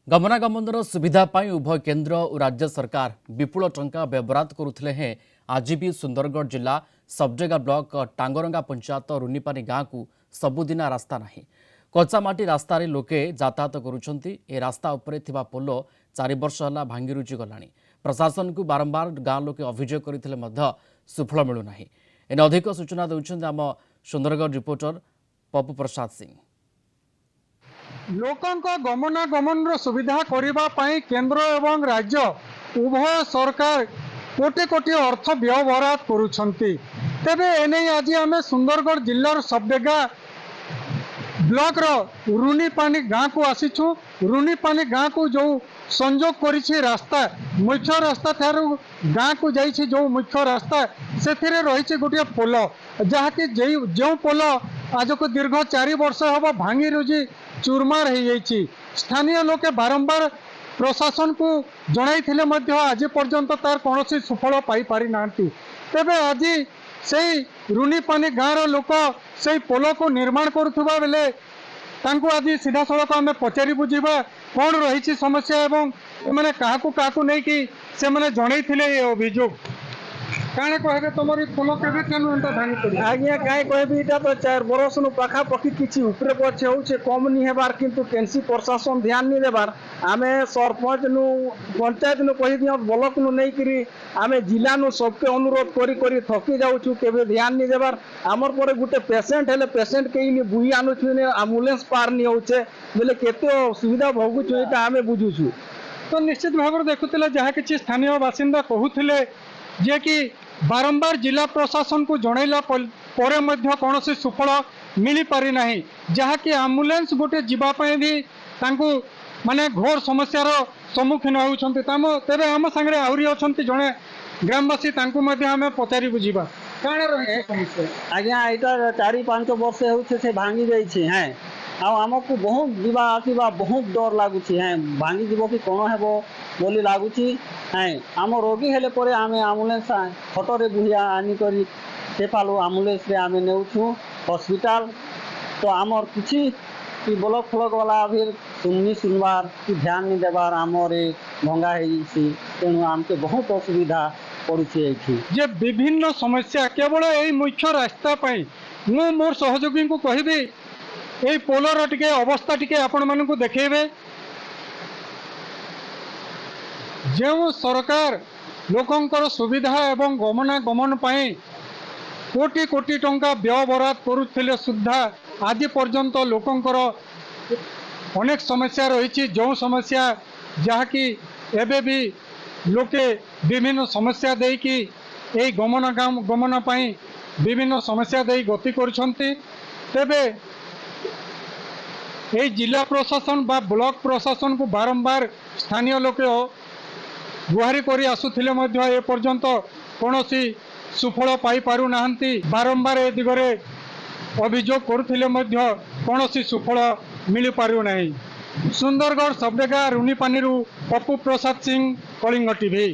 गमनागमन सुविधा पाई उभय केन्द्र और राज्य सरकार विपुल टंका व्यवहार करुले हैं आज भी सुंदरगढ़ जिला सबजेगा ब्लॉक टांगरंगा पंचायत रुनिपानी गाँव को सबुदिना रास्ता नहीं कच्चामाटी रास्तार लोके यातायात करुँच रास्ता उपरे थिबा पोल 4 वर्ष है भांगी रुचि गला प्रशासन को बारंबार गाँव लोके अभियोग करते सुफल मिलूना एने अधिक सूचना देउछन्ते आम सुंदरगढ़ रिपोर्टर पप्पू प्रसाद सिंह। लोकंक गमनागमन सुविधा करिबा पई केंद्र एवं राज्य उभय सरकार कोटी कोटी अर्थ व्यवहार करुछंती। तेबे एने आज आम सुंदरगढ़ जिलार सबडेगा ब्लॉक रुनिपानी गाँव को आसीछु। रुनिपानी गाँव को जो संजोग करिछि रास्ता मुख्य रास्ता थारु गाँव को जाइछि जो मुख्य रास्ता सेथिरे रहिछि गोटे पोल जहाँकि जो पोल आज को दीर्घ 4 वर्ष हम भांगी रुजी चूरमार हो जाइछि। स्थानीय लोके बारंबार प्रशासन को जणाइथिले मध्य आज पर्यंत तार कौनसी सुफल पाई पारि नांती। तेबे आज सेई रुनिपानी गाँव लोक से पोल को निर्माण करुवा बेले तांको आज सीधा सड़क आम पचारि बुझा कौन रही समस्या एवं मैंने क्या नहीं कि से मैंने जनइथिले ये अभियोग काणे कहबे तुम पोल केबे केनु एंता भांगी पड़ी आज्ञा कहीं कहबी इटा तो 4 बरस नु पाखापाखि किछि उपरे पछे होउछे कम नि हेबार किंतु केनसी प्रशासन ध्यान नि देबार आमे सरपंच नु पंचायत नु कहि दियो ब्लॉक नु नै करी आमे जिला नु सबके अनुरोध करी करी थकी जाउछु केबे ध्यान नि देबार हमर परे गुटे पेशेंट हेले पेशेंट केही नि बुही आनुछु ने एम्बुलेंस पार नि होउछे बोले केते सुविधा भोगुछु एटा आमे बुझुछु। तो निश्चित भाव देखुले जहाँ कि स्थानीय बासिंदा कहूले जे कि बारंबार जिला प्रशासन को जनइला परे मध्य कौन सुफल मिल पारि नाही जहाँ कि एम्बुलेंस गोटे जीवाई भी तांको माने घोर समस्यार सम्मुखीन होउछन्ते। तेरे आम सांगे आहरी अछन्ति जणे ग्रामवासी तांको मध्य आमे पचारि बुझिबा काणे रहे समस्या। आज्ञा एटा 4-5 वर्ष होउछे से भांगी जाइछे हैं आमको बहुत जीवा आसवा बहुत डर लगुच हैं भांगी जीव कि कौन हे बोली लगुच हैं आम रोगी हेले पर आम एम्बुलेंस खटरे बुहिया आनिक सेफालू एम्बुलेंस रे आम नेउछु हॉस्पिटल तो आमर किछि ब्लॉक फ्लॉक वाला भी सुनबार कि ध्यान नहीं देबार आमर भंगा हो तेणु आमके बहुत असुविधा पड़ुछि। जे विभिन्न समस्या केवल यही मुख्य रास्ता पाई मु मोर सहयोगी को कहबी ये पोलर टिके अवस्था टिके आपण मानकु देखेबे जो सरकार लोकंकर सुविधा एवं गमनागमन पाई कोटी कोटी टंका व्यय बराद करुथिले सुद्धा आज पर्यंत लोकंकर अनेक समस्या रही जो समस्या जहाँ कि एबे भी लोके विभिन्न समस्या दे कि यही गमन पाई विभिन्न समस्या दे गति करुछन्ति। तेबे ये जिला प्रशासन बा ब्लॉक प्रशासन को बारंबार स्थानीय लोक गुहारी करी आसुथिले मध्य ए पर्यंत कौनसी सुफल पाई पारु नाहंती बारंबार ए दिगरे अभियोग करुथिले मध्य कौनसी सुफल मिल पारु नाही। सुंदरगढ़ सबडेगा रुनिपानी पप्पू प्रसाद सिंह कलिंग टीवी।